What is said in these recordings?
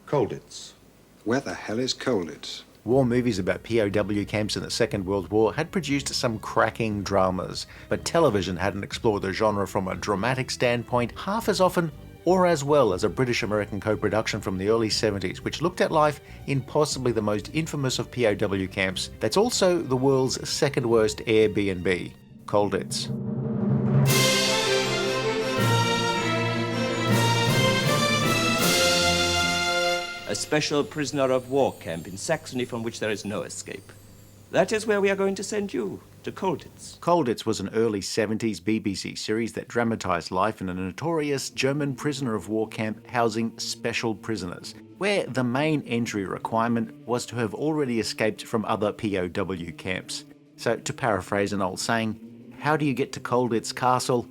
Colditz. Where the hell is Colditz? War movies about POW camps in the Second World War had produced some cracking dramas, but television hadn't explored the genre from a dramatic standpoint half as often or as well as a British-American co-production from the early 70s, which looked at life in possibly the most infamous of POW camps. That's also the world's second worst Airbnb, Colditz. A special prisoner of war camp in Saxony from which there is no escape. That is where we are going to send you, to Colditz. Colditz was an early 70s BBC series that dramatised life in a notorious German prisoner of war camp housing special prisoners, where the main entry requirement was to have already escaped from other POW camps. So, to paraphrase an old saying, how do you get to Colditz Castle?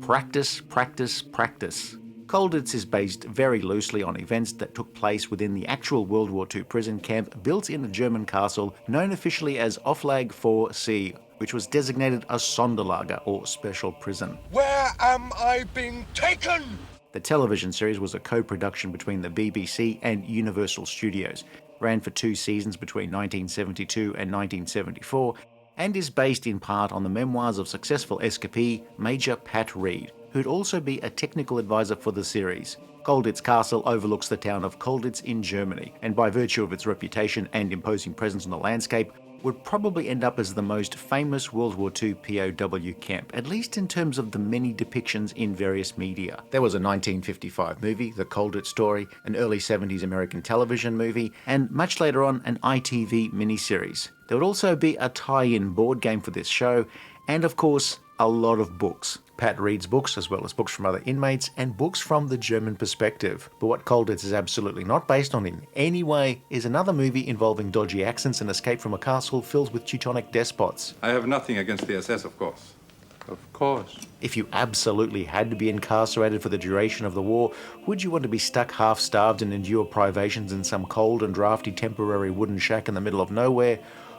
Practice, practice, practice. Colditz is based very loosely on events that took place within the actual World War II prison camp built in a German castle known officially as Auflag 4C, which was designated a Sonderlager or special prison. Where am I being taken? The television series was a co-production between the BBC and Universal Studios, ran for 2 seasons between 1972 and 1974, and is based in part on the memoirs of successful escapee Major Pat Reed, who'd also be a technical advisor for the series. Colditz Castle overlooks the town of Colditz in Germany, and by virtue of its reputation and imposing presence on the landscape, would probably end up as the most famous World War II POW camp, at least in terms of the many depictions in various media. There was a 1955 movie, The Colditz Story, an early 70s American television movie, and much later on an ITV miniseries. There would also be a tie-in board game for this show, and of course, a lot of books. Pat reads books as well as books from other inmates and books from the German perspective. But what Colditz is absolutely not based on in any way is another movie involving dodgy accents and escape from a castle filled with Teutonic despots. I have nothing against the SS, of course. Of course. If you absolutely had to be incarcerated for the duration of the war, would you want to be stuck half-starved and endure privations in some cold and drafty temporary wooden shack in the middle of nowhere?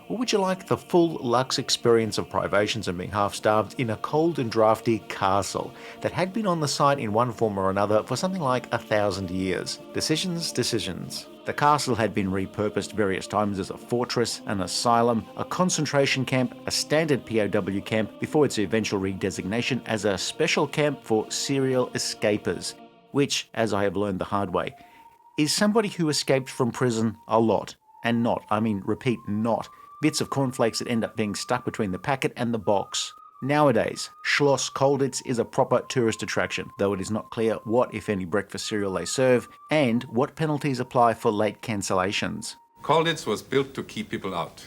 Or would you like the full luxe experience of privations and being half-starved in a cold and drafty castle that had been on the site in one form or another for something like 1,000 years? Decisions, decisions. The castle had been repurposed various times as a fortress, an asylum, a concentration camp, a standard POW camp, before its eventual redesignation as a special camp for serial escapers, which, as I have learned the hard way, is somebody who escaped from prison a lot. And not, I mean, repeat, not bits of cornflakes that end up being stuck between the packet and the box. Nowadays, Schloss Colditz is a proper tourist attraction, though it is not clear what, if any, breakfast cereal they serve, and what penalties apply for late cancellations. Colditz was built to keep people out.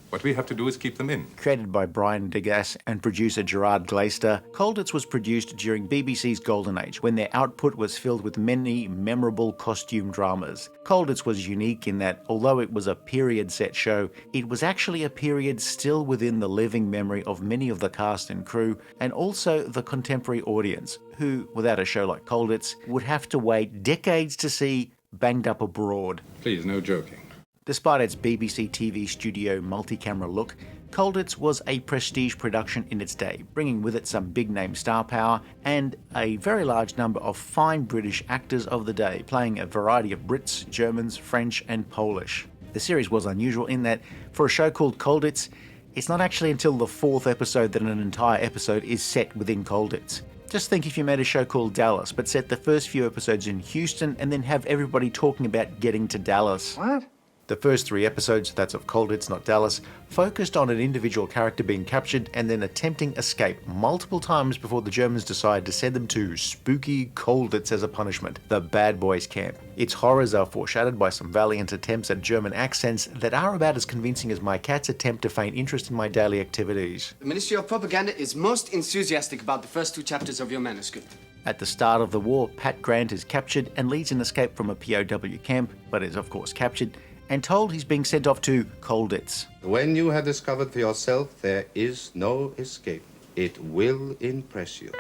What we have to do is keep them in. Created by Brian Degas and producer Gerard Glaister, Colditz was produced during BBC's golden age, when their output was filled with many memorable costume dramas. Colditz was unique in that, although it was a period-set show, it was actually a period still within the living memory of many of the cast and crew, and also the contemporary audience, who, without a show like Colditz, would have to wait decades to see Banged Up Abroad. Please, no joking. Despite its BBC TV studio multi-camera look, Colditz was a prestige production in its day, bringing with it some big-name star power and a very large number of fine British actors of the day, playing a variety of Brits, Germans, French and Polish. The series was unusual in that, for a show called Colditz, it's not actually until the 4th episode that an entire episode is set within Colditz. Just think if you made a show called Dallas, but set the first few episodes in Houston and then have everybody talking about getting to Dallas. What? The first 3 episodes, that's of Colditz, not Dallas, focused on an individual character being captured and then attempting escape multiple times before the Germans decided to send them to spooky Colditz as a punishment, the Bad Boys Camp. Its horrors are foreshadowed by some valiant attempts at German accents that are about as convincing as my cat's attempt to feign interest in my daily activities. The Ministry of Propaganda is most enthusiastic about the first 2 chapters of your manuscript. At the start of the war, Pat Grant is captured and leads an escape from a POW camp, but is of course captured, and told he's being sent off to Colditz. When you have discovered for yourself there is no escape, it will impress you.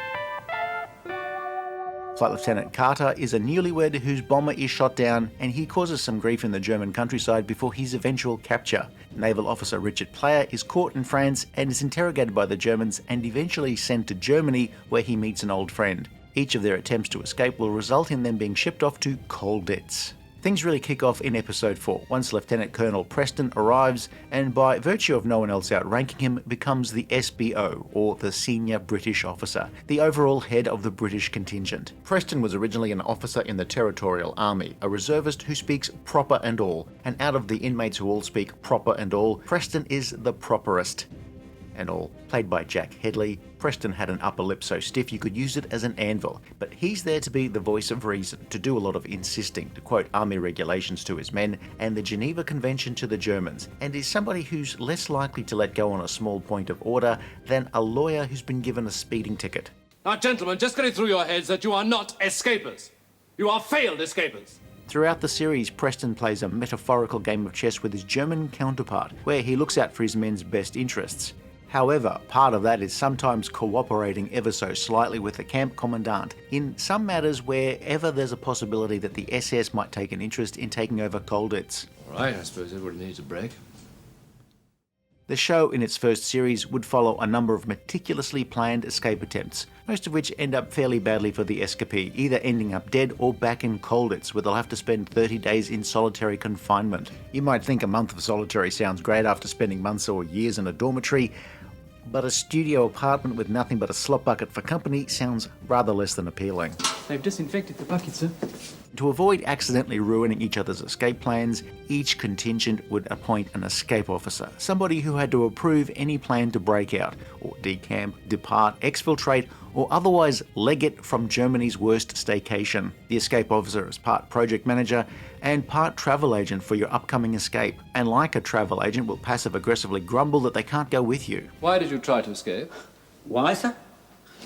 Flight Lieutenant Carter is a newlywed whose bomber is shot down, and he causes some grief in the German countryside before his eventual capture. Naval officer Richard Player is caught in France and is interrogated by the Germans and eventually sent to Germany, where he meets an old friend. Each of their attempts to escape will result in them being shipped off to Colditz. Things really kick off in episode 4, once Lieutenant Colonel Preston arrives and by virtue of no one else outranking him becomes the SBO, or the Senior British Officer, the overall head of the British contingent. Preston was originally an officer in the Territorial Army, a reservist who speaks proper and all, and out of the inmates who all speak proper and all, Preston is the properest and all. Played by Jack Hedley, Preston had an upper lip so stiff you could use it as an anvil, but he's there to be the voice of reason, to do a lot of insisting, to quote army regulations to his men and the Geneva Convention to the Germans, and is somebody who's less likely to let go on a small point of order than a lawyer who's been given a speeding ticket. Now, gentlemen, just get it through your heads that you are not escapers. You are failed escapers. Throughout the series, Preston plays a metaphorical game of chess with his German counterpart, where he looks out for his men's best interests. However, part of that is sometimes cooperating ever so slightly with the camp commandant in some matters wherever there's a possibility that the SS might take an interest in taking over Colditz. All right, I suppose everybody needs a break. The show in its first series would follow a number of meticulously planned escape attempts, most of which end up fairly badly for the escapee, either ending up dead or back in Colditz, where they'll have to spend 30 days in solitary confinement. You might think a month of solitary sounds great after spending months or years in a dormitory, but a studio apartment with nothing but a slop bucket for company sounds rather less than appealing. They've disinfected the bucket, sir. To avoid accidentally ruining each other's escape plans, each contingent would appoint an escape officer, somebody who had to approve any plan to break out, or decamp, depart, exfiltrate, or otherwise leg it from Germany's worst staycation. The escape officer is part project manager and part travel agent for your upcoming escape, and like a travel agent will passive-aggressively grumble that they can't go with you. Why did you try to escape? Why, sir?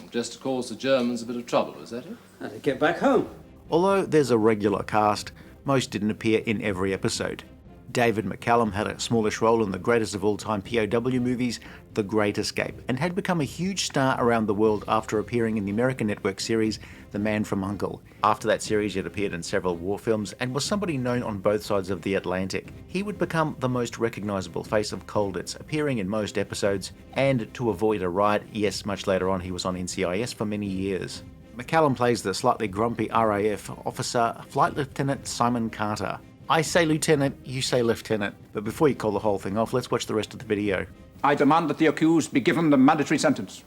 Just to cause the Germans a bit of trouble, is that it? To get back home. Although there's a regular cast, most didn't appear in every episode. David McCallum had a smallish role in the greatest of all time PoW movies, The Great Escape, and had become a huge star around the world after appearing in the American network series The Man from U.N.C.L.E. After that series, he had appeared in several war films and was somebody known on both sides of the Atlantic. He would become the most recognisable face of Colditz, appearing in most episodes, and to avoid a riot, yes, much later on he was on NCIS for many years. McCallum plays the slightly grumpy RAF officer, Flight Lieutenant Simon Carter. I say lieutenant, you say lieutenant. But before you call the whole thing off, let's watch the rest of the video. I demand that the accused be given the mandatory sentence.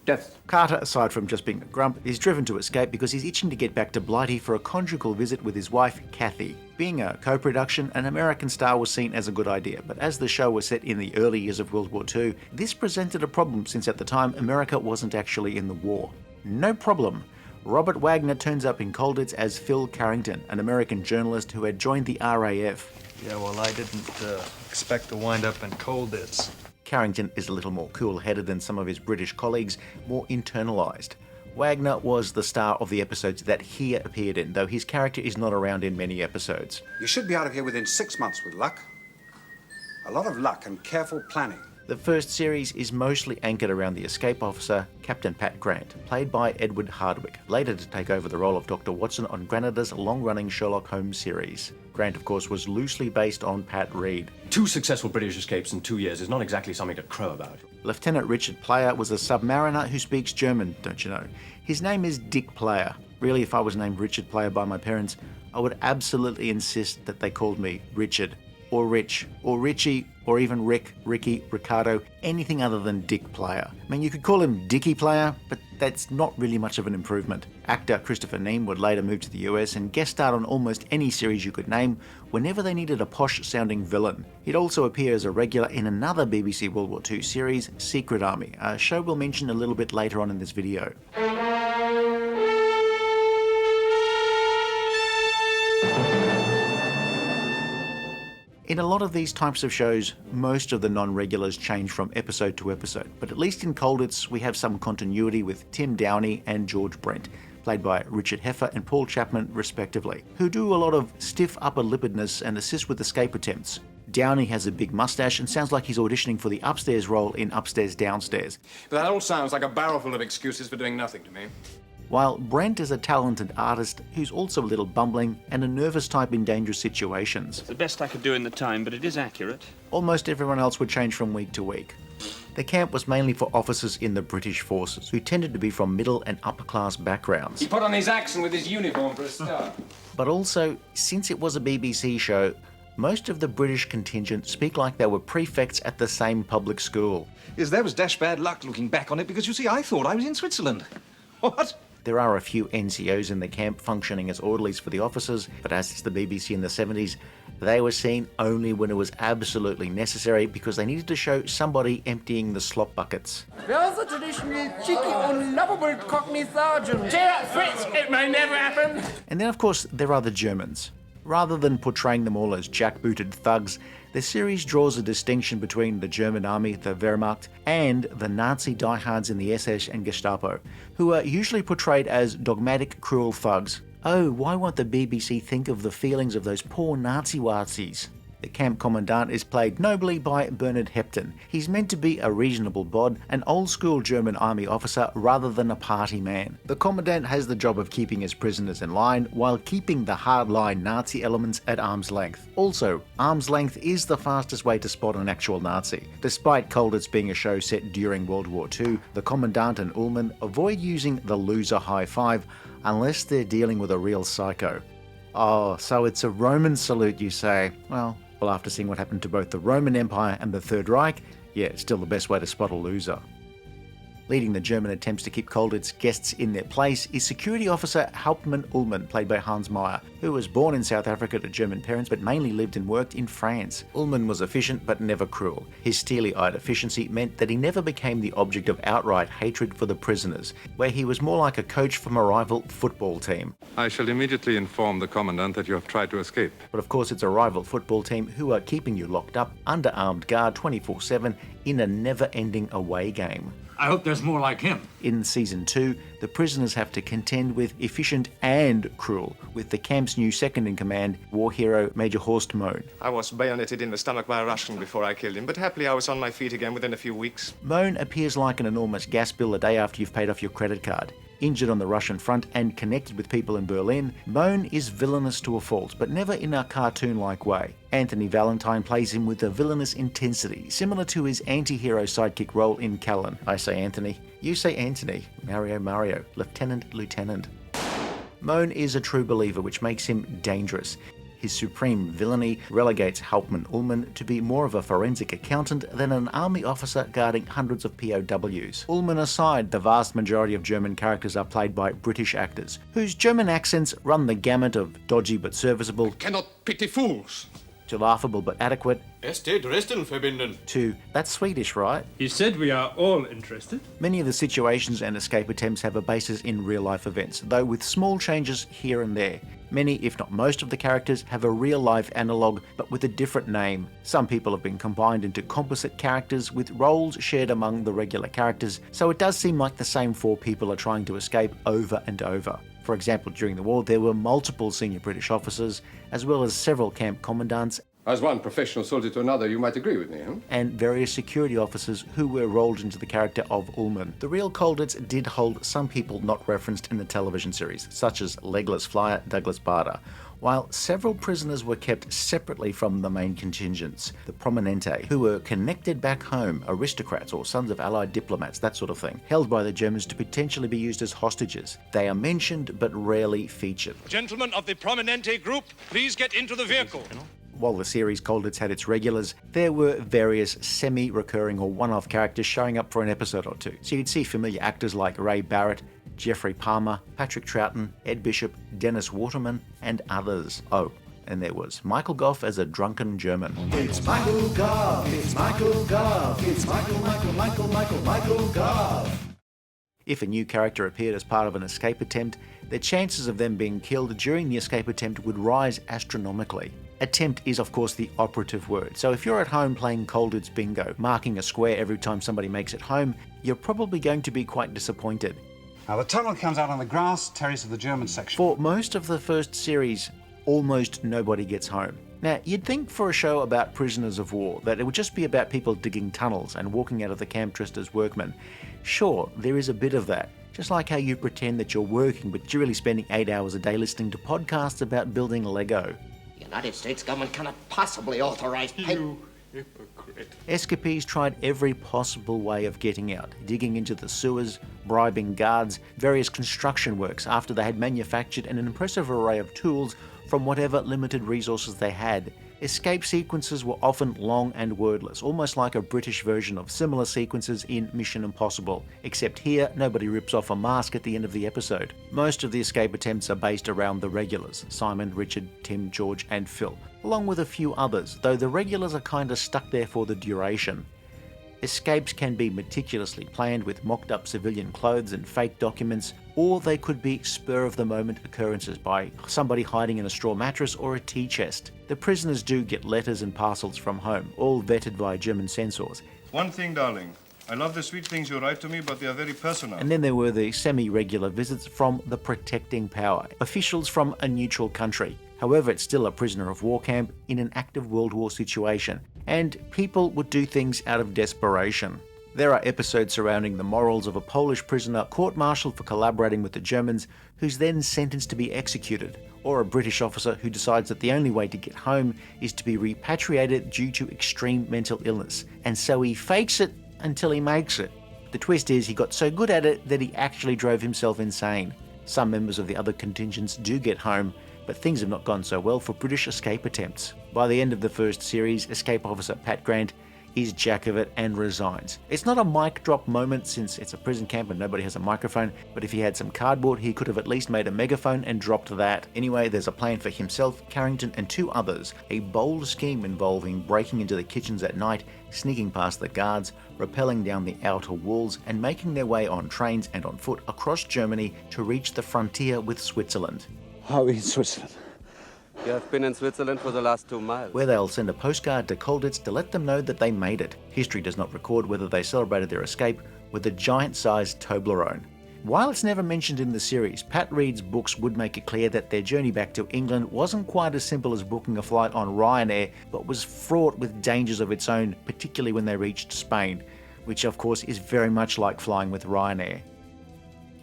Death. Carter, aside from just being a grump, is driven to escape because he's itching to get back to Blighty for a conjugal visit with his wife, Kathy. Being a co-production, an American star was seen as a good idea, but as the show was set in the early years of World War II, this presented a problem since at the time America wasn't actually in the war. No problem. Robert Wagner turns up in Colditz as Phil Carrington, an American journalist who had joined the RAF. Yeah, well, I didn't expect to wind up in Colditz. Carrington is a little more cool-headed than some of his British colleagues, more internalised. Wagner was the star of the episodes that he appeared in, though his character is not around in many episodes. You should be out of here within 6 months with luck. A lot of luck and careful planning. The first series is mostly anchored around the escape officer, Captain Pat Grant, played by Edward Hardwicke, later to take over the role of Dr. Watson on Granada's long-running Sherlock Holmes series. Grant, of course, was loosely based on Pat Reed. 2 successful British escapes in 2 years is not exactly something to crow about. Lieutenant Richard Player was a submariner who speaks German, don't you know? His name is Dick Player. Really, if I was named Richard Player by my parents, I would absolutely insist that they called me Richard, or Rich, or Richie, or even Rick, Ricky, Ricardo, anything other than Dick Player. I mean, you could call him Dickie Player, but that's not really much of an improvement. Actor Christopher Neame would later move to the US and guest star on almost any series you could name whenever they needed a posh-sounding villain. He'd also appear as a regular in another BBC World War II series, Secret Army, a show we'll mention a little bit later on in this video. In a lot of these types of shows, most of the non-regulars change from episode to episode, but at least in Colditz we have some continuity with Tim Downey and George Brent, played by Richard Heffer and Paul Chapman respectively, who do a lot of stiff upper lippedness and assist with escape attempts. Downey has a big mustache and sounds like he's auditioning for the upstairs role in Upstairs Downstairs. But that all sounds like a barrel full of excuses for doing nothing to me. While Brent is a talented artist who's also a little bumbling and a nervous type in dangerous situations. It's the best I could do in the time, but it is accurate. Almost everyone else would change from week to week. The camp was mainly for officers in the British forces, who tended to be from middle and upper class backgrounds. He put on his accent with his uniform for a start. But also, since it was a BBC show, most of the British contingent speak like they were prefects at the same public school. Yes, that was dash bad luck looking back on it, because you see, I thought I was in Switzerland. What? There are a few NCOs in the camp functioning as orderlies for the officers, but as it's the BBC in the 70s, they were seen only when it was absolutely necessary because they needed to show somebody emptying the slop buckets. There's a traditionally cheeky, unlovable Cockney sergeant. Cheer up, Fritz, it may never happen. And then, of course, there are the Germans. Rather than portraying them all as jackbooted thugs, the series draws a distinction between the German army, the Wehrmacht, and the Nazi diehards in the SS and Gestapo, who are usually portrayed as dogmatic, cruel thugs. Oh, why won't the BBC think of the feelings of those poor Nazi-Wazis? The camp commandant is played nobly by Bernard Hepton. He's meant to be a reasonable bod, an old-school German army officer rather than a party man. The commandant has the job of keeping his prisoners in line while keeping the hard-line Nazi elements at arm's length. Also, arm's length is the fastest way to spot an actual Nazi. Despite Colditz being a show set during World War II, the commandant and Ullman avoid using the loser high five unless they're dealing with a real psycho. Oh, so it's a Roman salute, you say? Well, after seeing what happened to both the Roman Empire and the Third Reich, yeah, it's still the best way to spot a loser. Leading the German attempts to keep Colditz guests in their place is security officer Hauptmann Ullmann, played by Hans Meyer, who was born in South Africa to German parents but mainly lived and worked in France. Ullmann was efficient but never cruel. His steely-eyed efficiency meant that he never became the object of outright hatred for the prisoners, where he was more like a coach from a rival football team. I shall immediately inform the commandant that you have tried to escape. But of course it's a rival football team who are keeping you locked up under armed guard 24/7 in a never-ending away game. I hope there's more like him. In Season 2, the prisoners have to contend with efficient and cruel, with the camp's new second-in-command, war hero Major Horst Mohn. I was bayoneted in the stomach by a Russian before I killed him, but happily I was on my feet again within a few weeks. Mohn appears like an enormous gas bill a day after you've paid off your credit card. Injured on the Russian front and connected with people in Berlin, Mohn is villainous to a fault, but never in a cartoon-like way. Anthony Valentine plays him with a villainous intensity, similar to his anti-hero sidekick role in Callan. I say Anthony, you say Anthony. Mario, Lieutenant. Mohn is a true believer, which makes him dangerous. His supreme villainy relegates Hauptmann Ullmann to be more of a forensic accountant than an army officer guarding hundreds of POWs. Ullmann aside, the vast majority of German characters are played by British actors, whose German accents run the gamut of dodgy but serviceable, Cannot pity fools. to laughable but adequate, Dresden verbinden. to that's Swedish, right? You said we are all interested. Many of the situations and escape attempts have a basis in real-life events, though with small changes here and there. Many, if not most of the characters, have a real-life analogue, but with a different name. Some people have been combined into composite characters with roles shared among the regular characters, so it does seem like the same four people are trying to escape over and over. For example, during the war, there were multiple senior British officers, as well as several camp commandants, As one professional soldier to another, you might agree with me, huh? and various security officers who were rolled into the character of Ullmann. The real Colditz did hold some people not referenced in the television series, such as legless flyer Douglas Bader, while several prisoners were kept separately from the main contingents, the prominente, who were connected back home, aristocrats or sons of allied diplomats, that sort of thing, held by the Germans to potentially be used as hostages. They are mentioned but rarely featured. Gentlemen of the Prominente group, please get into the vehicle. While the series Colditz had its regulars, there were various semi-recurring or one-off characters showing up for an episode or two. So you'd see familiar actors like Ray Barrett, Jeffrey Palmer, Patrick Troughton, Ed Bishop, Dennis Waterman, and others. Oh, and there was Michael Goff as a drunken German. It's Michael Goff, it's Michael Goff, it's Michael Goff. If a new character appeared as part of an escape attempt, the chances of them being killed during the escape attempt would rise astronomically. Attempt is of course the operative word, so if you're at home playing Colditz Bingo, marking a square every time somebody makes it home, you're probably going to be quite disappointed. Now, the tunnel comes out on the grass terrace of the German section. For most of the first series, almost nobody gets home. Now, you'd think for a show about prisoners of war that it would just be about people digging tunnels and walking out of the camp dressed as workmen. Sure, there is a bit of that. Just like how you pretend that you're working but you're really spending 8 hours a day listening to podcasts about building Lego. The United States government cannot possibly authorize... Hypocrite. Escapees tried every possible way of getting out, digging into the sewers, bribing guards, various construction works after they had manufactured an impressive array of tools from whatever limited resources they had. Escape sequences were often long and wordless, almost like a British version of similar sequences in Mission Impossible, except here nobody rips off a mask at the end of the episode. Most of the escape attempts are based around the regulars, Simon, Richard, Tim, George and Phil, along with a few others, though the regulars are kinda stuck there for the duration. Escapes can be meticulously planned with mocked-up civilian clothes and fake documents, or they could be spur-of-the-moment occurrences by somebody hiding in a straw mattress or a tea chest. The prisoners do get letters and parcels from home, all vetted by German censors. One thing, darling. I love the sweet things you write to me, but they are very personal. And then there were the semi-regular visits from the protecting power, officials from a neutral country. However, it's still a prisoner of war camp in an active World War situation, and people would do things out of desperation. There are episodes surrounding the morals of a Polish prisoner court-martialed for collaborating with the Germans, who's then sentenced to be executed, or a British officer who decides that the only way to get home is to be repatriated due to extreme mental illness, and so he fakes it until he makes it. The twist is he got so good at it that he actually drove himself insane. Some members of the other contingents do get home, but things have not gone so well for British escape attempts. By the end of the first series, Escape Officer Pat Grant is jack of it and resigns. It's not a mic drop moment since it's a prison camp and nobody has a microphone, but if he had some cardboard, he could have at least made a megaphone and dropped that. Anyway, there's a plan for himself, Carrington and two others, a bold scheme involving breaking into the kitchens at night, sneaking past the guards, rappelling down the outer walls, and making their way on trains and on foot across Germany to reach the frontier with Switzerland. How in Switzerland? You have been in Switzerland for the last 2 miles. Where they'll send a postcard to Colditz to let them know that they made it. History does not record whether they celebrated their escape with a giant-sized Toblerone. While it's never mentioned in the series, Pat Reed's books would make it clear that their journey back to England wasn't quite as simple as booking a flight on Ryanair, but was fraught with dangers of its own, particularly when they reached Spain, which of course is very much like flying with Ryanair.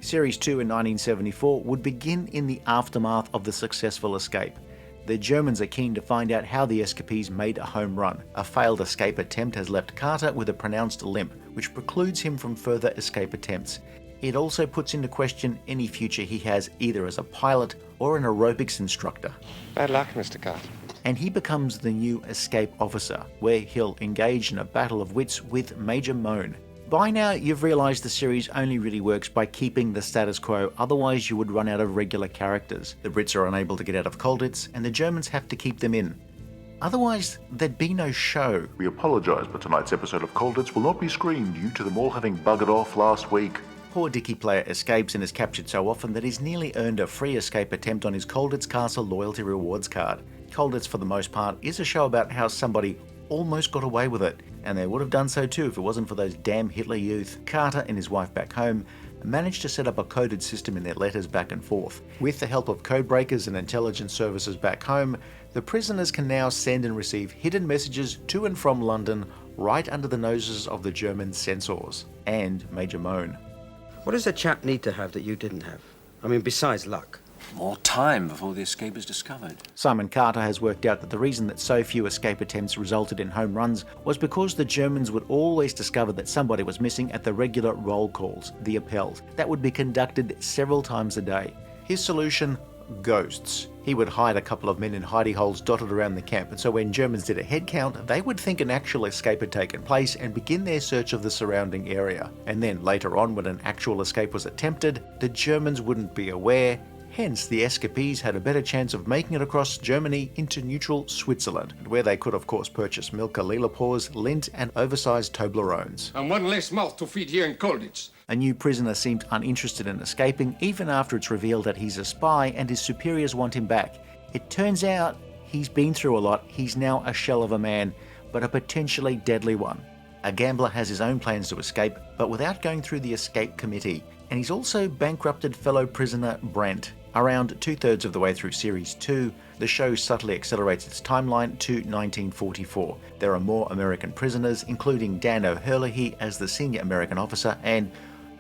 Series 2 in 1974 would begin in the aftermath of the successful escape. The Germans are keen to find out how the escapees made a home run. A failed escape attempt has left Carter with a pronounced limp, which precludes him from further escape attempts. It also puts into question any future he has either as a pilot or an aerobics instructor. Bad luck, Mr. Carter. And he becomes the new escape officer, where he'll engage in a battle of wits with Major Moan. By now, you've realised the series only really works by keeping the status quo, otherwise you would run out of regular characters. The Brits are unable to get out of Colditz, and the Germans have to keep them in. Otherwise, there'd be no show. We apologise, but tonight's episode of Colditz will not be screened due to them all having buggered off last week. Poor Dickie player escapes and is captured so often that he's nearly earned a free escape attempt on his Colditz Castle loyalty rewards card. Colditz, for the most part, is a show about how somebody almost got away with it, and they would have done so too if it wasn't for those damn Hitler youth. Carter and his wife back home managed to set up a coded system in their letters back and forth. With the help of code breakers and intelligence services back home, the prisoners can now send and receive hidden messages to and from London right under the noses of the German censors and Major Moan. What does a chap need to have that you didn't have? I mean, besides luck. More time before the escape is discovered. Simon Carter has worked out that the reason that so few escape attempts resulted in home runs was because the Germans would always discover that somebody was missing at the regular roll calls, the appels, that would be conducted several times a day. His solution? Ghosts. He would hide a couple of men in hidey holes dotted around the camp, and so when Germans did a head count, they would think an actual escape had taken place and begin their search of the surrounding area. And then later on, when an actual escape was attempted, the Germans wouldn't be aware. Hence, the escapees had a better chance of making it across Germany into neutral Switzerland, where they could of course purchase Milka Lillepors, lint and oversized Toblerones. And one less mouth to feed here in Colditz. A new prisoner seems uninterested in escaping, even after it's revealed that he's a spy and his superiors want him back. It turns out he's been through a lot, he's now a shell of a man, but a potentially deadly one. A gambler has his own plans to escape, but without going through the escape committee. And he's also bankrupted fellow prisoner Brent. Around 2/3 of the way through Series 2, the show subtly accelerates its timeline to 1944. There are more American prisoners, including Dan O'Herlihy as the senior American officer, and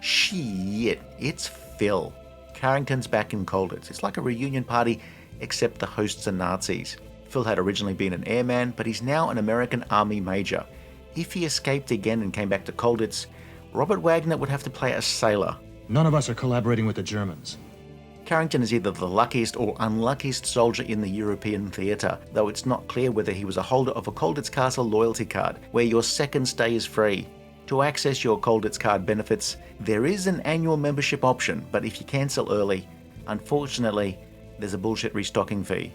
shit, it's Phil. Carrington's back in Colditz. It's like a reunion party, except the hosts are Nazis. Phil had originally been an airman, but he's now an American Army major. If he escaped again and came back to Colditz, Robert Wagner would have to play a sailor. None of us are collaborating with the Germans. Carrington is either the luckiest or unluckiest soldier in the European theatre, though it's not clear whether he was a holder of a Colditz Castle loyalty card, where your second stay is free. To access your Colditz card benefits, there is an annual membership option, but if you cancel early, unfortunately, there's a bullshit restocking fee.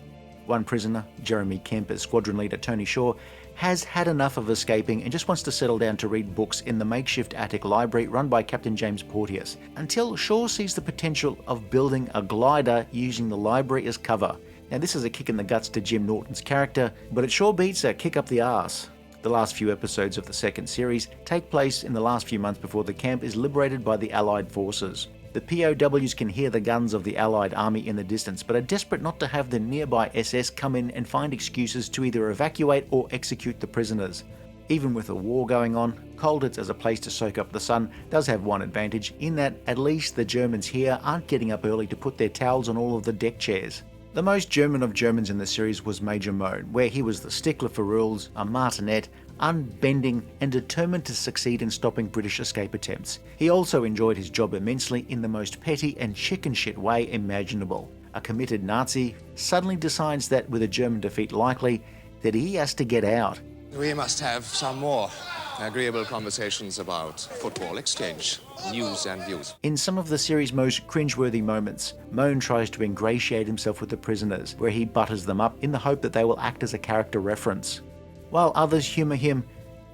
One prisoner, Jeremy Kemp as squadron leader Tony Shaw, has had enough of escaping and just wants to settle down to read books in the makeshift attic library run by Captain James Porteous, until Shaw sees the potential of building a glider using the library as cover. Now this is a kick in the guts to Jim Norton's character, but it sure beats a kick up the arse. The last few episodes of the second series take place in the last few months before the camp is liberated by the Allied forces. The POWs can hear the guns of the Allied army in the distance, but are desperate not to have the nearby SS come in and find excuses to either evacuate or execute the prisoners. Even with a war going on, Colditz as a place to soak up the sun does have one advantage, in that at least the Germans here aren't getting up early to put their towels on all of the deck chairs. The most German of Germans in the series was Major Moan, where he was the stickler for rules, a martinet, unbending and determined to succeed in stopping British escape attempts. He also enjoyed his job immensely in the most petty and chicken shit way imaginable. A committed Nazi suddenly decides that with a German defeat likely, that he has to get out. We must have some more agreeable conversations about football exchange, news and views. In some of the series' most cringeworthy moments, Moan tries to ingratiate himself with the prisoners, where he butters them up in the hope that they will act as a character reference. While others humour him,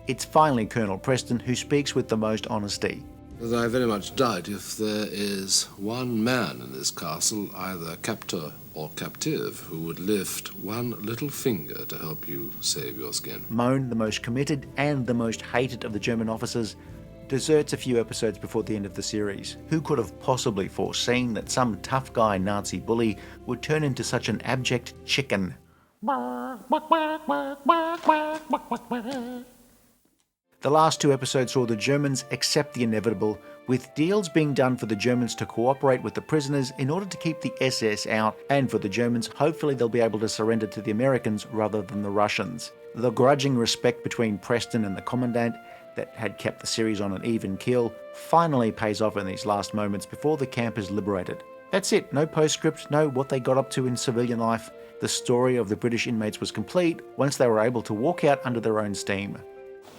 it's finally Colonel Preston who speaks with the most honesty. I very much doubt if there is one man in this castle, either captor or captive, who would lift one little finger to help you save your skin. Moan, the most committed and the most hated of the German officers, deserts a few episodes before the end of the series. Who could have possibly foreseen that some tough guy Nazi bully would turn into such an abject chicken? The last two episodes saw the Germans accept the inevitable, with deals being done for the Germans to cooperate with the prisoners in order to keep the SS out, and for the Germans, hopefully they'll be able to surrender to the Americans rather than the Russians. The grudging respect between Preston and the Commandant that had kept the series on an even keel finally pays off in these last moments before the camp is liberated. That's it, no postscript, no what they got up to in civilian life. The story of the British inmates was complete once they were able to walk out under their own steam.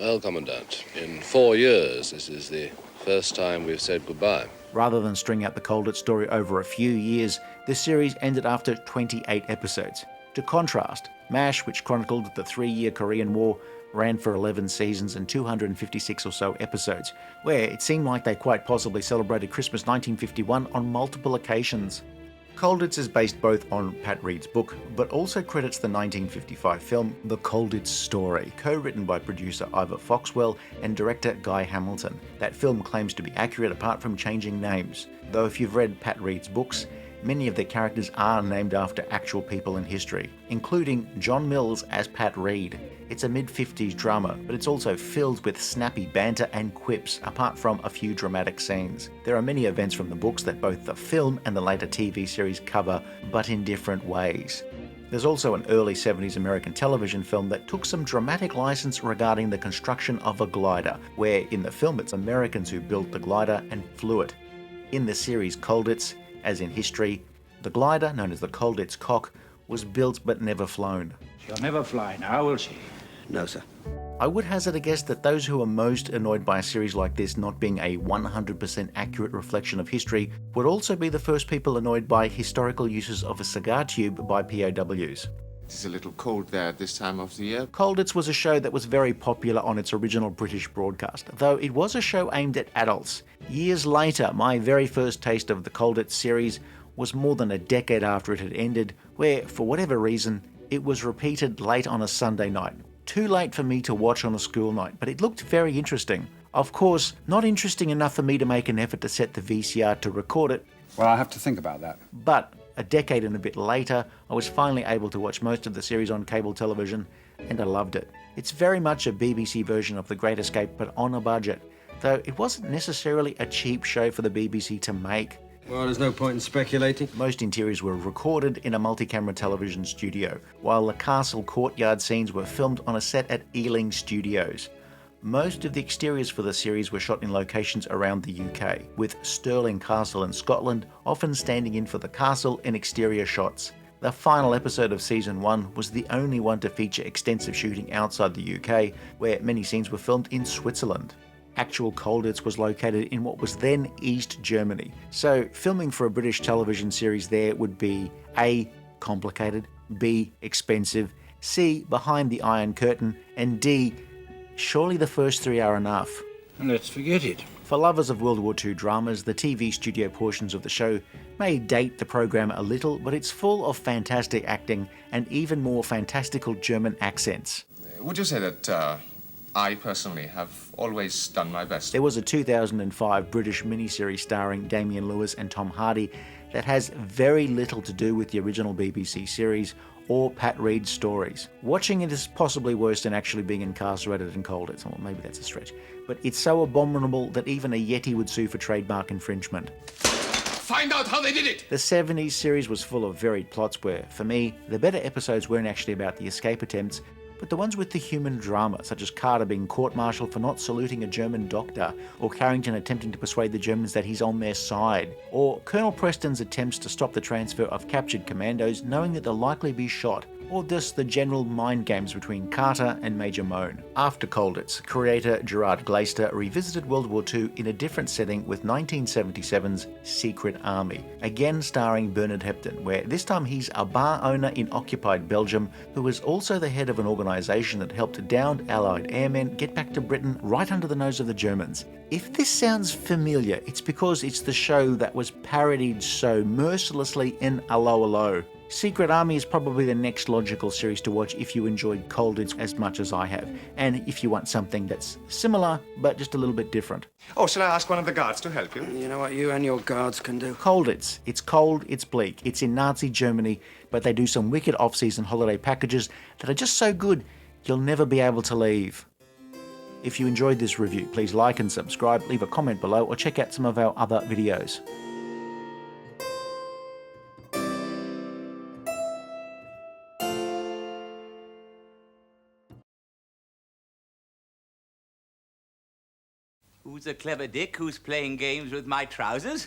Well, Commandant, in 4 years, this is the first time we've said goodbye. Rather than string out the Colditz story over a few years, the series ended after 28 episodes. To contrast, MASH, which chronicled the 3-year Korean War, ran for 11 seasons and 256 or so episodes, where it seemed like they quite possibly celebrated Christmas 1951 on multiple occasions. Colditz is based both on Pat Reed's book, but also credits the 1955 film The Colditz Story, co-written by producer Ivor Foxwell and director Guy Hamilton. That film claims to be accurate apart from changing names, though if you've read Pat Reed's books, many of their characters are named after actual people in history, including John Mills as Pat Reed. It's a mid-50s drama, but it's also filled with snappy banter and quips, apart from a few dramatic scenes. There are many events from the books that both the film and the later TV series cover, but in different ways. There's also an early 70s American television film that took some dramatic license regarding the construction of a glider, where in the film it's Americans who built the glider and flew it. In the series Colditz, as in history, the glider, known as the Colditz Cock, was built but never flown. She'll never fly now, will she? No, sir. I would hazard a guess that those who are most annoyed by a series like this not being a 100% accurate reflection of history would also be the first people annoyed by historical uses of a cigar tube by POWs. It's a little cold there at this time of the year. Colditz was a show that was very popular on its original British broadcast, though it was a show aimed at adults. Years later, my very first taste of the Colditz series was more than a decade after it had ended, where, for whatever reason, it was repeated late on a Sunday night. Too late for me to watch on a school night, but it looked very interesting. Of course, not interesting enough for me to make an effort to set the VCR to record it. Well, I'll have to think about that. But a decade and a bit later, I was finally able to watch most of the series on cable television, and I loved it. It's very much a BBC version of The Great Escape, but on a budget, though it wasn't necessarily a cheap show for the BBC to make. Well, there's no point in speculating. Most interiors were recorded in a multi-camera television studio, while the castle courtyard scenes were filmed on a set at Ealing Studios. Most of the exteriors for the series were shot in locations around the UK, with Stirling Castle in Scotland often standing in for the castle and exterior shots. The final episode of Season 1 was the only one to feature extensive shooting outside the UK, where many scenes were filmed in Switzerland. Actual Colditz was located in what was then East Germany, so filming for a British television series there would be A. complicated, B. expensive, C. behind the Iron Curtain, and D. surely the first three are enough. Let's forget it. For lovers of World War II dramas, the TV studio portions of the show may date the program a little, but it's full of fantastic acting and even more fantastical German accents. Would you say that I personally have always done my best? There was a 2005 British miniseries starring Damien Lewis and Tom Hardy that has very little to do with the original BBC series or Pat Reed's stories. Watching it is possibly worse than actually being incarcerated in Colditz. Well, maybe that's a stretch. But it's so abominable that even a Yeti would sue for trademark infringement. Find out how they did it! The 70s series was full of varied plots where, for me, the better episodes weren't actually about the escape attempts, but the ones with the human drama, such as Carter being court-martialed for not saluting a German doctor, or Carrington attempting to persuade the Germans that he's on their side, or Colonel Preston's attempts to stop the transfer of captured commandos knowing that they'll likely be shot, or just the general mind games between Carter and Major Moan. After Colditz, creator Gerard Glaister revisited World War II in a different setting with 1977's Secret Army, again starring Bernard Hepton, where this time he's a bar owner in occupied Belgium who is also the head of an organisation that helped downed Allied airmen get back to Britain right under the nose of the Germans. If this sounds familiar, it's because it's the show that was parodied so mercilessly in Allo Allo. Secret Army is probably the next logical series to watch if you enjoyed Colditz as much as I have, and if you want something that's similar but just a little bit different. Oh, shall I ask one of the guards to help you? You know what you and your guards can do? Colditz. It's cold, it's bleak, it's in Nazi Germany, but they do some wicked off-season holiday packages that are just so good you'll never be able to leave. If you enjoyed this review, please like and subscribe, leave a comment below, or check out some of our other videos. Who's a clever dick who's playing games with my trousers?